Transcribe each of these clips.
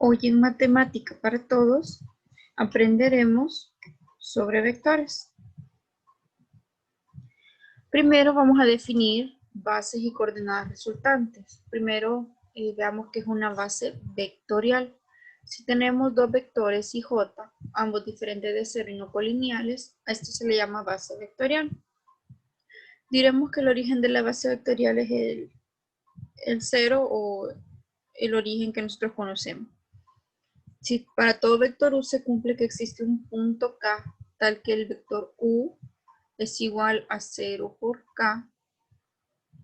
Hoy en Matemática para Todos aprenderemos sobre vectores. Primero vamos a definir bases y coordenadas resultantes. Primero veamos qué es una base vectorial. Si tenemos dos vectores y j, ambos diferentes de cero y no colineales, a esto se le llama base vectorial. Diremos que el origen de la base vectorial es el cero o el origen que nosotros conocemos. Si para todo vector u se cumple que existe un punto k tal que el vector u es igual a 0 por k,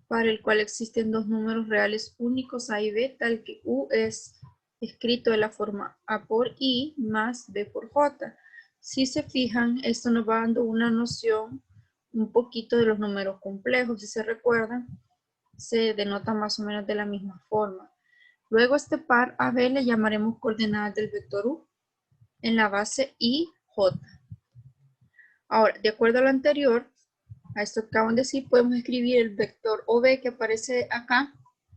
para el cual existen dos números reales únicos a y b, tal que u es escrito de la forma a por i más b por j. Si se fijan, esto nos va dando una noción un poquito de los números complejos. Si se recuerdan, se denota más o menos de la misma forma. Luego este par AB le llamaremos coordenadas del vector u en la base i, j. Ahora, de acuerdo a lo anterior, a esto que acaban de decir, podemos escribir el vector OB que aparece acá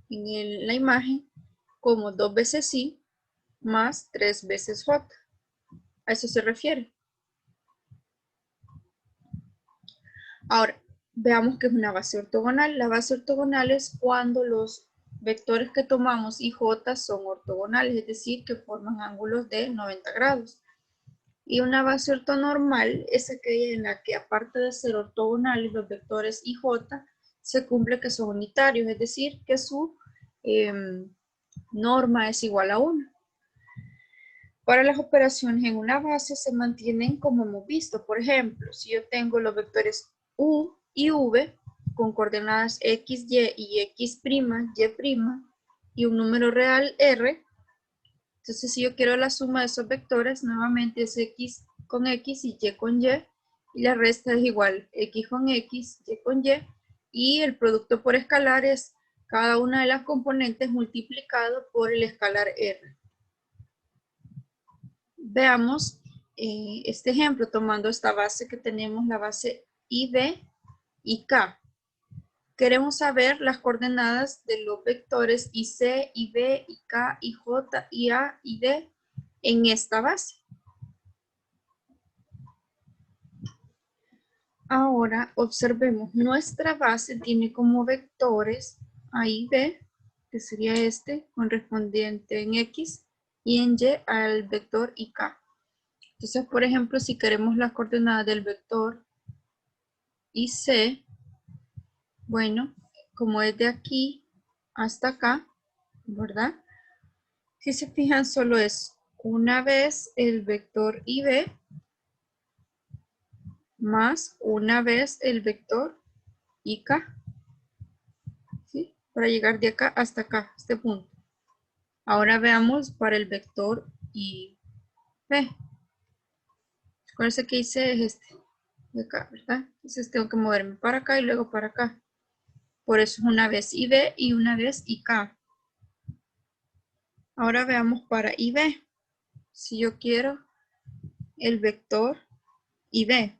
en la imagen como 2 veces i más 3 veces j. A eso se refiere. Ahora, veamos qué es una base ortogonal. La base ortogonal es cuando los vectores que tomamos y j son ortogonales, es decir, que forman ángulos de 90 grados. Y una base ortonormal es aquella en la que, aparte de ser ortogonales, los vectores y j se cumple que son unitarios, es decir, que su norma es igual a 1. Para las operaciones en una base se mantienen como hemos visto. Por ejemplo, si yo tengo los vectores u y v con coordenadas x, y x', y', y un número real r, entonces si yo quiero la suma de esos vectores, nuevamente es x con x y con y la resta es igual x con x, y con y el producto por escalar es cada una de las componentes multiplicado por el escalar r. Veamos este ejemplo tomando esta base que tenemos, la base IB y K. Queremos saber las coordenadas de los vectores IC, IB, IK, IJ, IA, ID en esta base. Ahora observemos, nuestra base tiene como vectores A y B, que sería este, correspondiente en X, y en Y al vector IK. Entonces, por ejemplo, si queremos las coordenadas del vector IC, bueno, como es de aquí hasta acá, ¿verdad? Si se fijan, solo es una vez el vector IB más una vez el vector IK, ¿sí? Para llegar de acá hasta acá, este punto. Ahora veamos para el vector IB. Acuérdense que hice es este, de acá, ¿verdad? Entonces tengo que moverme para acá y luego para acá. Por eso es una vez IB y una vez IK. Ahora veamos para IB. Si yo quiero el vector IB,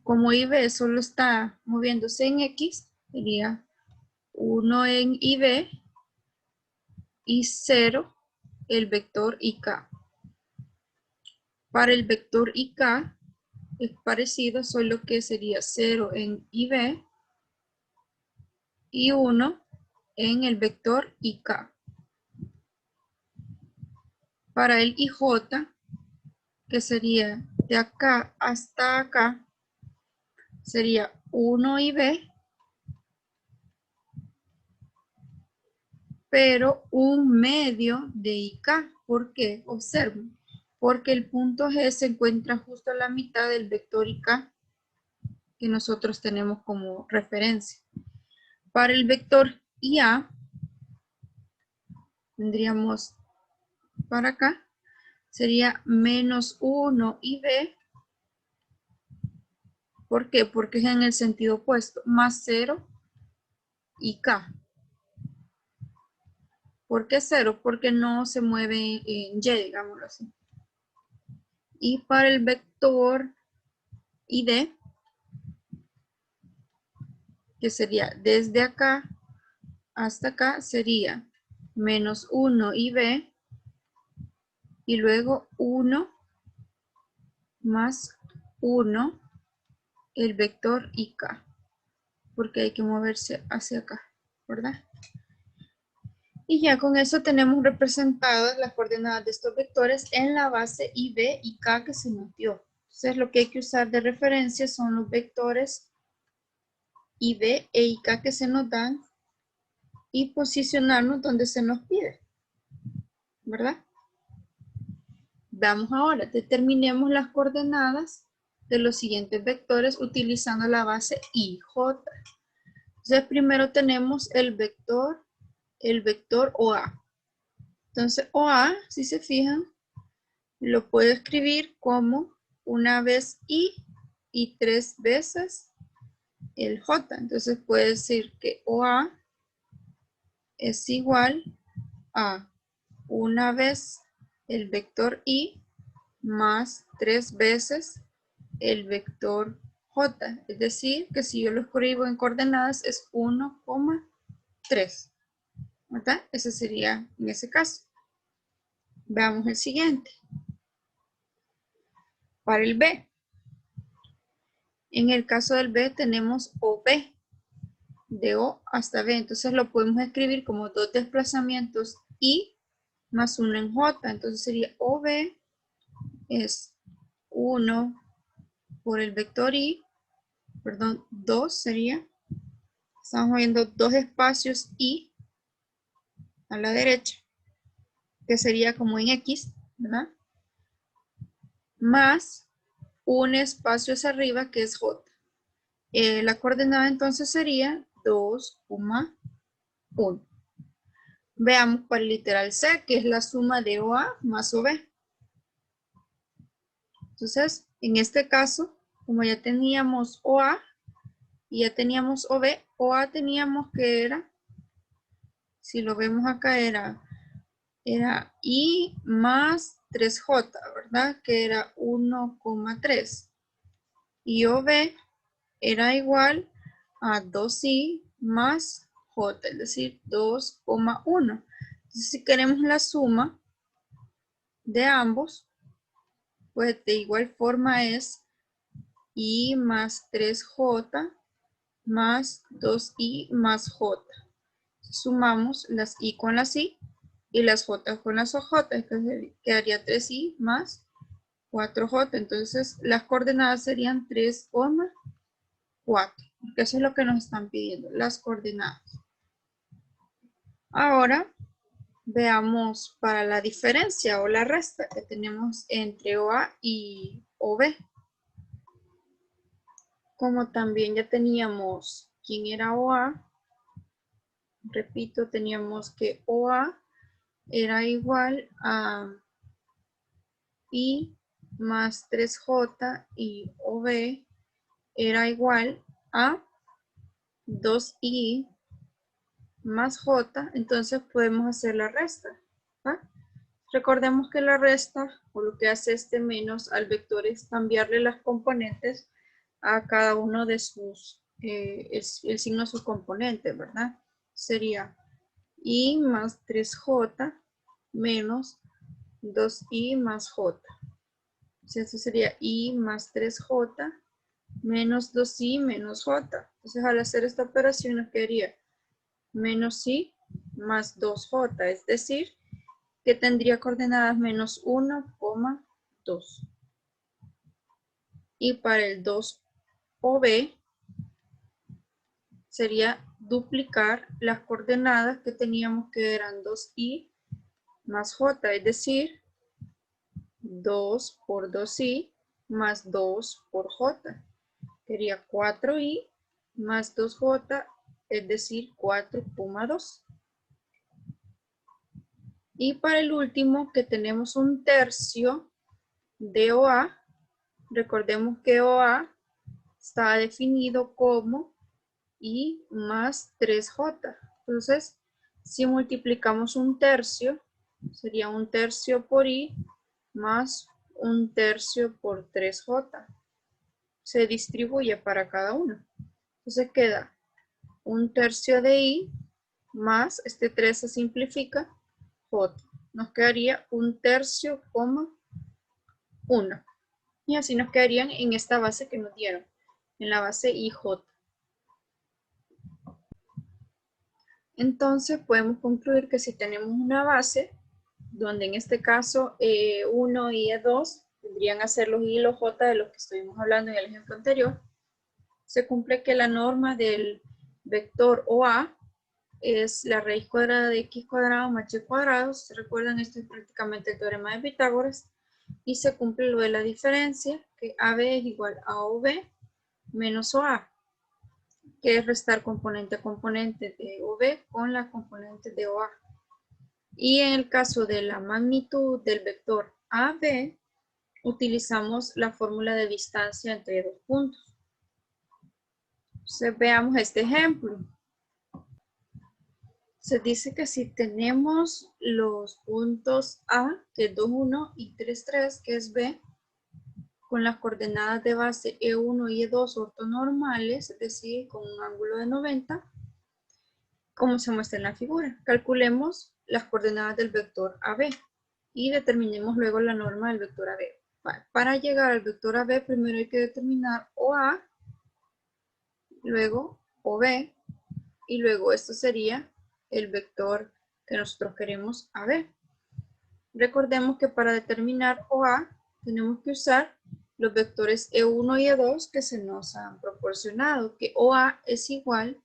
como IB solo está moviéndose en X, sería 1 en IB y 0 el vector IK. Para el vector IK es parecido, solo que sería 0 en IB y 1 en el vector IK. Para el IJ, que sería de acá hasta acá, sería 1 IB, pero un medio de IK. ¿Por qué? Observen. Porque el punto G se encuentra justo a la mitad del vector IK que nosotros tenemos como referencia. Para el vector IA, tendríamos para acá, sería menos 1 IB. ¿Por qué? Porque es en el sentido opuesto, más 0 IK. ¿Por qué 0? Porque no se mueve en Y, digámoslo así. Y para el vector ID, que sería desde acá hasta acá, sería menos 1 IB y luego 1 más 1 el vector IK, porque hay que moverse hacia acá, ¿verdad? Y ya con eso tenemos representadas las coordenadas de estos vectores en la base IB y K que se nos dio. Entonces lo que hay que usar de referencia son los vectores IB e IK que se nos dan y posicionarnos donde se nos pide, ¿verdad? Veamos ahora, determinemos las coordenadas de los siguientes vectores utilizando la base IJ. Entonces primero tenemos el vector OA. Entonces OA, si se fijan, lo puedo escribir como una vez I y 3 veces el J. Entonces puede decir que OA es igual a una vez el vector I más 3 veces el vector J. Es decir, que si yo lo escribo en coordenadas es 1,3. ¿Verdad? Ese sería en ese caso. Veamos el siguiente. Para el B. En el caso del B tenemos OB. De O hasta B. Entonces lo podemos escribir como dos desplazamientos I más 1 en J. Entonces sería OB es 1 por el vector I. Perdón, 2 sería. Estamos viendo dos espacios I a la derecha, que sería como en X, ¿verdad? Más un espacio hacia arriba que es J. La coordenada entonces sería 2,1. Veamos para el literal C, que es la suma de OA más OB. Entonces, en este caso, como ya teníamos OA y ya teníamos OB, OA teníamos que era, si lo vemos acá, era I más 3J, ¿verdad? Que era 1,3. Y OB era igual a 2I más J, es decir, 2,1. Entonces, si queremos la suma de ambos, pues de igual forma es I más 3J más 2I más J. Sumamos las I con las I y las J con las OJ, entonces quedaría 3I más 4J. Entonces las coordenadas serían 3,4, porque eso es lo que nos están pidiendo, las coordenadas. Ahora veamos para la diferencia o la resta que tenemos entre OA y OB. Como también ya teníamos quién era OA, repito, teníamos que OA era igual a I más 3J y OB era igual a 2I más J, entonces podemos hacer la resta. ¿Va? Recordemos que la resta, o lo que hace este menos al vector, es cambiarle las componentes a cada uno de sus, el signo de sus componentes, ¿verdad? Sería I más 3J menos 2I más J. O sea, esto sería I más 3J menos 2I menos J. Entonces, al hacer esta operación nos quedaría menos I más 2J, es decir, que tendría coordenadas menos 1,2. Y para el 2OB sería duplicar las coordenadas que teníamos, que eran 2I más J, es decir, 2 por 2I más 2 por J. Sería 4I más 2J, es decir, 4,2. Y para el último, que tenemos un tercio de OA, recordemos que OA está definido como I más 3J. Entonces, si multiplicamos un tercio, sería un tercio por I más un tercio por 3J. Se distribuye para cada uno. Entonces queda un tercio de I más, este 3 se simplifica, J. nos quedaría 1/3, 1. Y así nos quedarían en esta base que nos dieron, en la base IJ. Entonces podemos concluir que si tenemos una base, donde en este caso E1 y E2 tendrían a ser los I y los J de los que estuvimos hablando en el ejemplo anterior, se cumple que la norma del vector OA es la raíz cuadrada de x cuadrado más y cuadrado. Si recuerdan, esto es prácticamente el teorema de Pitágoras. Y se cumple lo de la diferencia, que AB es igual a OB menos OA, que es restar componente a componente de OB con la componente de OA. Y en el caso de la magnitud del vector AB, utilizamos la fórmula de distancia entre dos puntos. Entonces, veamos este ejemplo. Se dice que si tenemos los puntos A, que es 2, 1, y 3, 3, que es B, con las coordenadas de base E1 y E2 ortonormales, es decir, con un ángulo de 90, como se muestra en la figura. Calculemos las coordenadas del vector AB y determinemos luego la norma del vector AB. Para llegar al vector AB, primero hay que determinar OA, luego OB, y luego esto sería el vector que nosotros queremos AB. Recordemos que para determinar OA tenemos que usar los vectores E1 y E2 que se nos han proporcionado, que OA es igual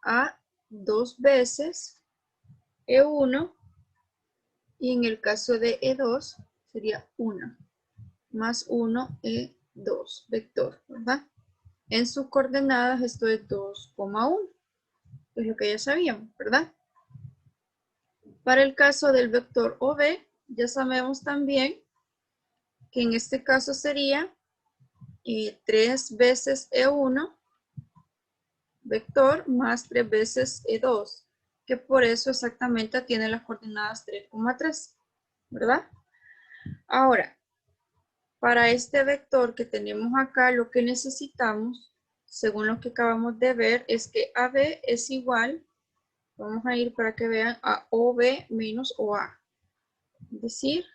a 2 veces E1 y en el caso de E2 sería 1 más 1 E2 vector, ¿verdad? En sus coordenadas esto es 2,1, es lo que ya sabíamos, ¿verdad? Para el caso del vector OB, ya sabemos también que en este caso sería 3 veces E1 vector más 3 veces E2, que por eso exactamente tiene las coordenadas 3,3, ¿verdad? Ahora, para este vector que tenemos acá, lo que necesitamos, según lo que acabamos de ver, es que AB es igual, vamos a ir para que vean, a OB menos OA. Es decir,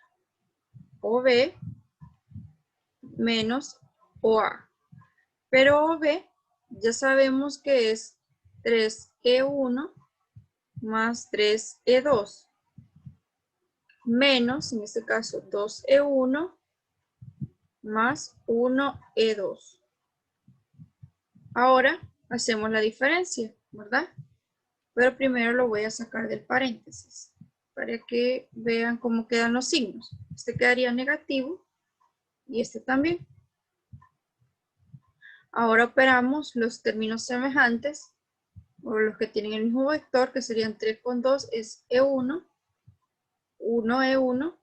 OB menos OA. Pero OB ya sabemos que es 3E1 más 3E2 menos, en este caso, 2E1 más 1E2. Ahora hacemos la diferencia, ¿verdad? Pero primero lo voy a sacar del paréntesis para que vean cómo quedan los signos. Este quedaría negativo y este también. Ahora operamos los términos semejantes o los que tienen el mismo vector, que serían 3 con 2 es E1, 1E1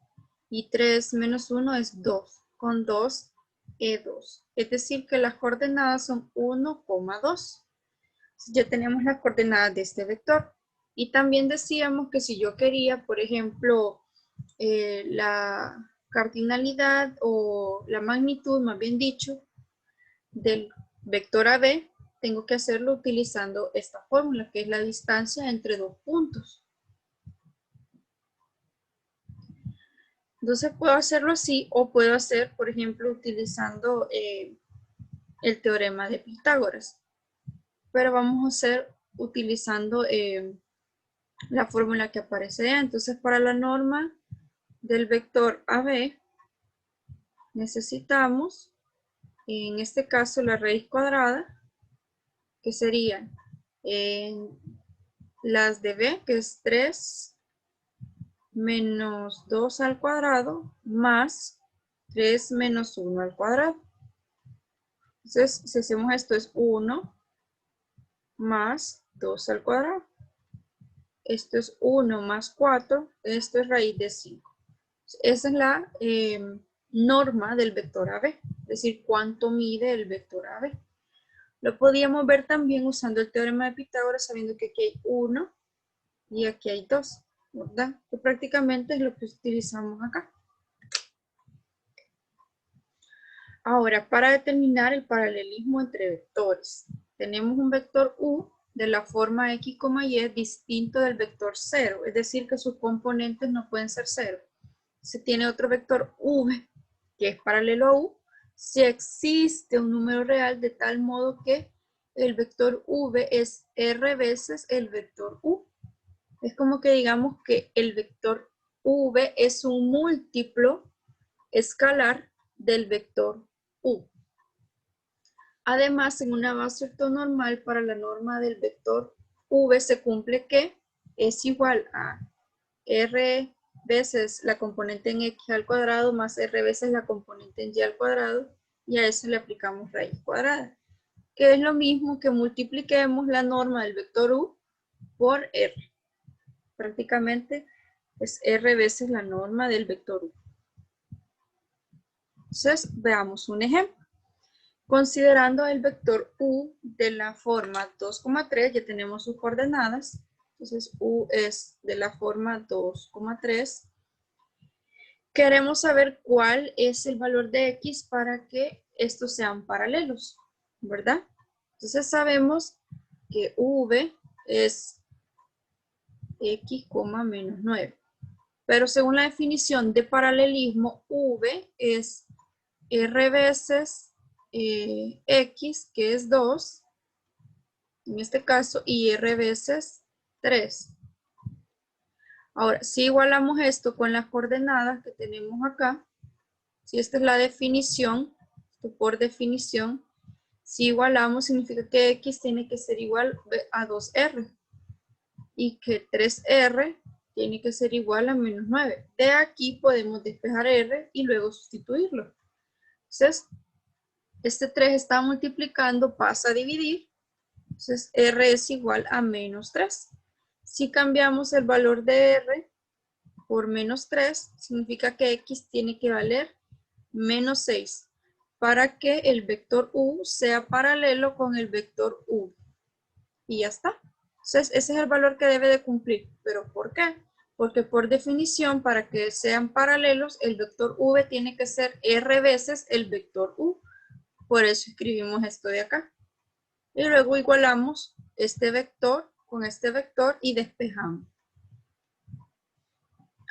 y 3 menos 1 es 2, con 2 E2. Es decir, que las coordenadas son 1,2. Ya tenemos las coordenadas de este vector. Y también decíamos que si yo quería, por ejemplo, la cardinalidad o la magnitud, más bien dicho, del vector AB, tengo que hacerlo utilizando esta fórmula, que es la distancia entre dos puntos. Entonces puedo hacerlo así o puedo hacer, por ejemplo, utilizando el teorema de Pitágoras. Pero vamos a hacer utilizando la fórmula que aparece. Entonces, para la norma del vector AB, necesitamos, en este caso, la raíz cuadrada, que serían las de B, que es 3 menos 2 al cuadrado, más 3 menos 1 al cuadrado. Entonces, si hacemos esto, es 1 más 2 al cuadrado. Esto es 1 más 4, esto es raíz de 5. Esa es la norma del vector AB, es decir, cuánto mide el vector AB. Lo podíamos ver también usando el teorema de Pitágoras, sabiendo que aquí hay 1 y aquí hay 2, ¿verdad? Que prácticamente es lo que utilizamos acá. Ahora, para determinar el paralelismo entre vectores, tenemos un vector U de la forma X, Y distinto del vector 0, es decir, que sus componentes no pueden ser 0. Se tiene otro vector V, que es paralelo a U, si existe un número real de tal modo que el vector V es R veces el vector U. Es como que digamos que el vector V es un múltiplo escalar del vector U. Además, en una base ortonormal para la norma del vector V se cumple que es igual a R veces la componente en X al cuadrado más R veces la componente en Y al cuadrado, y a eso le aplicamos raíz cuadrada, que es lo mismo que multipliquemos la norma del vector U por R. Prácticamente es R veces la norma del vector U. Entonces, veamos un ejemplo. Considerando el vector U de la forma 2,3, ya tenemos sus coordenadas. Entonces, U es de la forma 2,3. Queremos saber cuál es el valor de X para que estos sean paralelos, ¿verdad? Entonces, sabemos que V es X, menos 9. Pero según la definición de paralelismo, V es R veces X, que es 2, en este caso, y R veces 3. Ahora, si igualamos esto con las coordenadas que tenemos acá, si esta es la definición, por definición, si igualamos significa que X tiene que ser igual a 2R y que 3R tiene que ser igual a menos 9. De aquí podemos despejar R y luego sustituirlo. Entonces, este 3 está multiplicando, pasa a dividir. Entonces, R es igual a menos 3. Si cambiamos el valor de R por menos 3, significa que X tiene que valer menos 6 para que el vector U sea paralelo con el vector U. Y ya está. Entonces, ese es el valor que debe de cumplir. ¿Pero por qué? Porque por definición, para que sean paralelos, el vector V tiene que ser R veces el vector U. Por eso escribimos esto de acá. Y luego igualamos este vector con este vector y despejamos.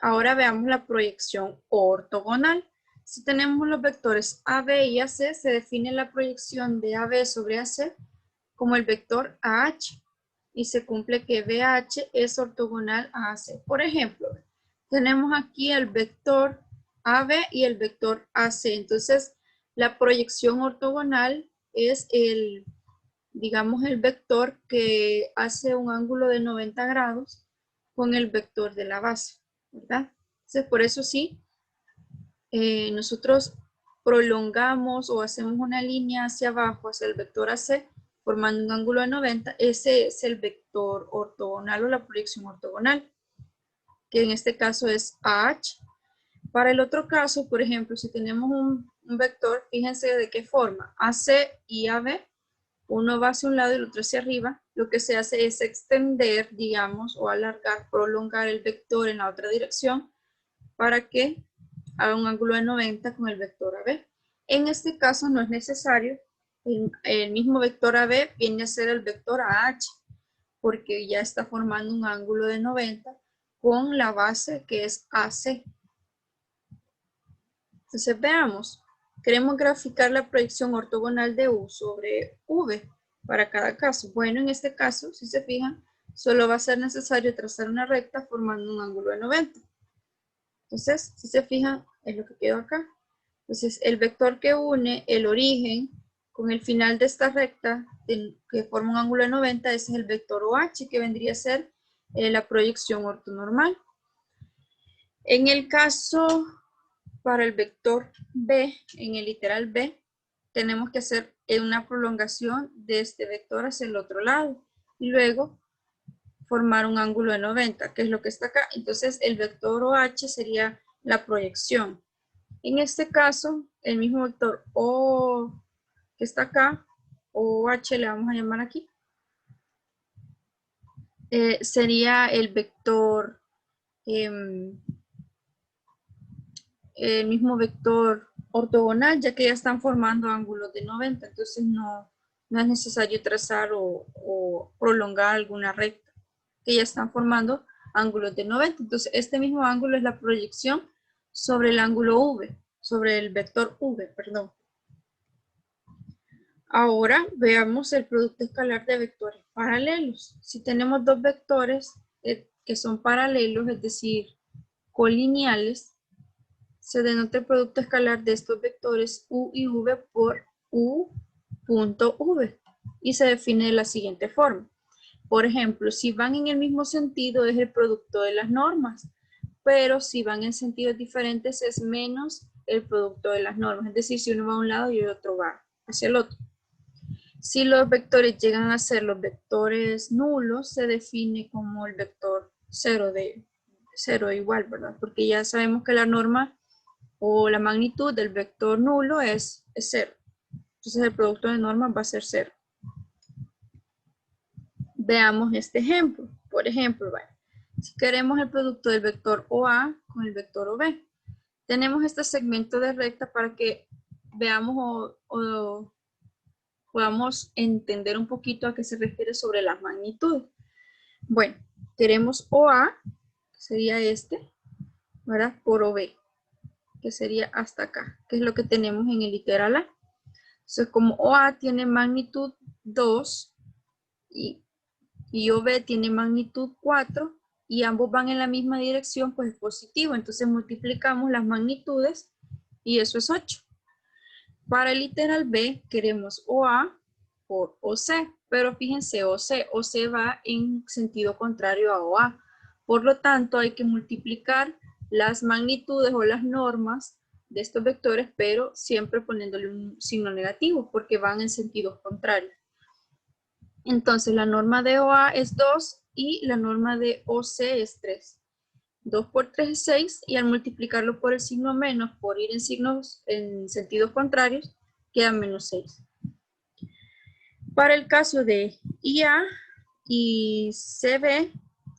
Ahora veamos la proyección ortogonal. Si tenemos los vectores AB y AC, se define la proyección de AB sobre AC como el vector AH. Y se cumple que BH es ortogonal a AC. Por ejemplo, tenemos aquí el vector AB y el vector AC. Entonces, la proyección ortogonal es digamos, el vector que hace un ángulo de 90 grados con el vector de la base, ¿verdad? Entonces, por eso sí, nosotros prolongamos o hacemos una línea hacia abajo, hacia el vector AC, formando un ángulo de 90, ese es el vector ortogonal o la proyección ortogonal, que en este caso es AH. Para el otro caso, por ejemplo, si tenemos un vector, fíjense de qué forma, AC y AB, uno va hacia un lado y el otro hacia arriba, lo que se hace es extender, digamos, o alargar, prolongar el vector en la otra dirección para que haga un ángulo de 90 con el vector AB. En este caso no es necesario, el mismo vector AB viene a ser el vector AH, porque ya está formando un ángulo de 90 con la base que es AC. Entonces veamos, queremos graficar la proyección ortogonal de U sobre V para cada caso. Bueno, en este caso, si se fijan, solo va a ser necesario trazar una recta formando un ángulo de 90. Entonces, si se fijan, es lo que quedó acá. Entonces, el vector que une el origen con el final de esta recta, que forma un ángulo de 90, ese es el vector OH, que vendría a ser la proyección ortonormal. En el caso para el vector B, en el literal B, tenemos que hacer una prolongación de este vector hacia el otro lado y luego formar un ángulo de 90, que es lo que está acá. Entonces el vector OH sería la proyección. En este caso, el mismo vector O que está acá, OH le vamos a llamar aquí, sería el vector, el mismo vector ortogonal, ya que ya están formando ángulos de 90, entonces no No es necesario trazar o prolongar alguna recta, que ya están formando ángulos de 90. Entonces, este mismo ángulo es la proyección sobre el ángulo V, sobre el vector V, perdón. Ahora veamos el producto escalar de vectores paralelos. Si tenemos dos vectores que son paralelos, es decir, colineales, se denota el producto escalar de estos vectores U y V por U.V y se define de la siguiente forma. Por ejemplo, si van en el mismo sentido es el producto de las normas, pero si van en sentidos diferentes es menos el producto de las normas. Es decir, si uno va a un lado y el otro va hacia el otro. Si los vectores llegan a ser los vectores nulos, se define como el vector 0 de 0 igual, ¿verdad? Porque ya sabemos que la norma o la magnitud del vector nulo es 0. Entonces el producto de normas va a ser 0. Veamos este ejemplo. Por ejemplo, si queremos el producto del vector OA con el vector OB, tenemos este segmento de recta para que veamos o podamos entender un poquito a qué se refiere sobre las magnitudes. Bueno, queremos OA, que sería este, ¿verdad? Por OB, que sería hasta acá, que es lo que tenemos en el literal A. Entonces, como OA tiene magnitud 2 y OB tiene magnitud 4 y ambos van en la misma dirección, pues es positivo. Entonces multiplicamos las magnitudes y eso es 8. Para el literal B queremos OA por OC, pero fíjense, OC va en sentido contrario a OA. Por lo tanto, hay que multiplicar las magnitudes o las normas de estos vectores, pero siempre poniéndole un signo negativo, porque van en sentidos contrarios. Entonces, la norma de OA es 2 y la norma de OC es 3. 2 por 3 es 6 y al multiplicarlo por el signo menos, por ir en sentidos contrarios, queda menos 6. Para el caso de IA y CB,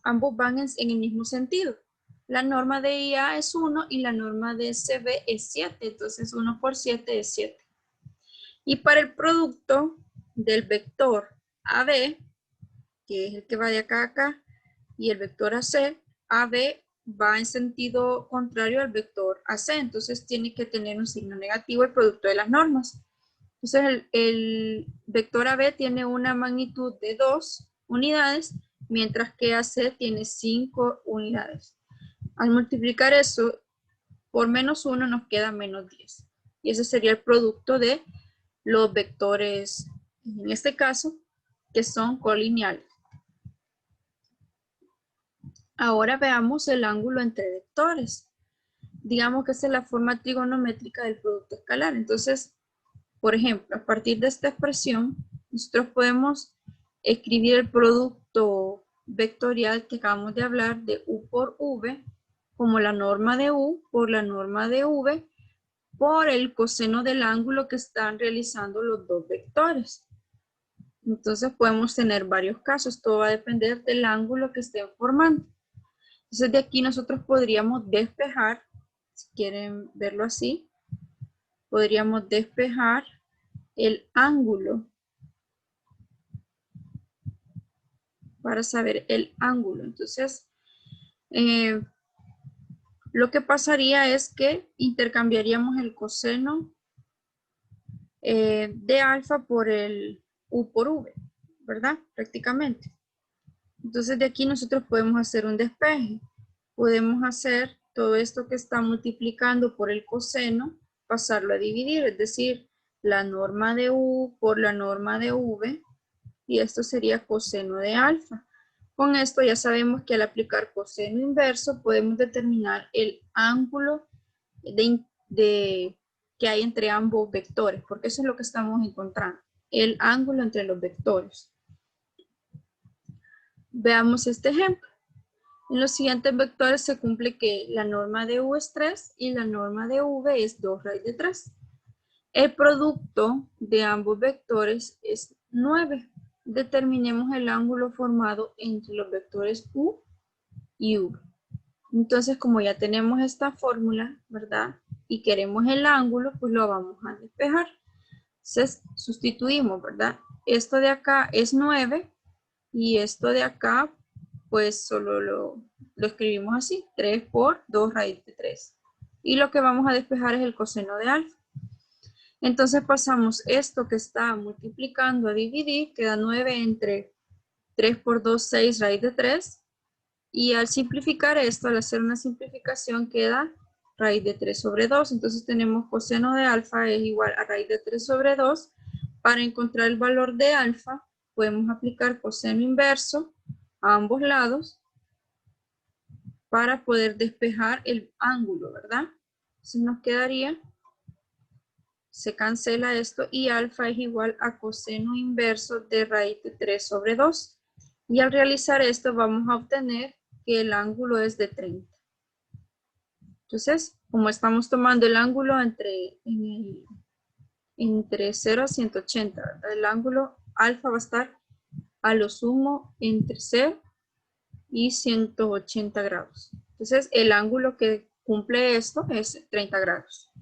ambos van en el mismo sentido. La norma de IA es 1 y la norma de CB es 7, entonces 1 por 7 es 7. Y para el producto del vector AB, que es el que va de acá a acá, y el vector AC, AB va en sentido contrario al vector AC, entonces tiene que tener un signo negativo el producto de las normas. Entonces el vector AB tiene una magnitud de 2 unidades, mientras que AC tiene 5 unidades. Al multiplicar eso por menos 1 nos queda menos 10. Y ese sería el producto de los vectores, en este caso, que son colineales. Ahora veamos el ángulo entre vectores. Digamos que esa es la forma trigonométrica del producto escalar. Entonces, por ejemplo, a partir de esta expresión, nosotros podemos escribir el producto vectorial que acabamos de hablar de U por V como la norma de U por la norma de V por el coseno del ángulo que están realizando los dos vectores. Entonces podemos tener varios casos, todo va a depender del ángulo que estén formando. Entonces de aquí nosotros podríamos despejar, si quieren verlo así, podríamos despejar el ángulo para saber el ángulo. Entonces, lo que pasaría es que intercambiaríamos el coseno de alfa por el U por V, ¿verdad? Prácticamente. Entonces de aquí nosotros podemos hacer un despeje. Podemos hacer todo esto que está multiplicando por el coseno, pasarlo a dividir, es decir, la norma de U por la norma de V, y esto sería coseno de alfa. Con esto ya sabemos que al aplicar coseno inverso podemos determinar el ángulo que hay entre ambos vectores, porque eso es lo que estamos encontrando, el ángulo entre los vectores. Veamos este ejemplo. En los siguientes vectores se cumple que la norma de U es 3 y la norma de V es 2 raíz de 3. El producto de ambos vectores es 9. Determinemos el ángulo formado entre los vectores U y V. Entonces, como ya tenemos esta fórmula, ¿verdad? Y queremos el ángulo, pues lo vamos a despejar. Entonces, sustituimos, ¿verdad? esto de acá es 9 y esto de acá, pues solo lo escribimos así, 3 por 2 raíz de 3. Y lo que vamos a despejar es el coseno de alfa. Entonces pasamos esto que está multiplicando a dividir, queda 9 entre 3 por 2, 6 raíz de 3. Y al simplificar esto, al hacer una simplificación, queda raíz de 3 sobre 2. Entonces tenemos coseno de alfa es igual a raíz de 3 sobre 2. Para encontrar el valor de alfa, podemos aplicar coseno inverso a ambos lados para poder despejar el ángulo, ¿verdad? Entonces nos quedaría, se cancela esto y alfa es igual a coseno inverso de raíz de 3 sobre 2. Y al realizar esto vamos a obtener que el ángulo es de 30. Entonces, como estamos tomando el ángulo entre 0 a 180, ¿verdad? El ángulo alfa va a estar a lo sumo entre 0 y 180 grados. Entonces, el ángulo que cumple esto es 30 grados.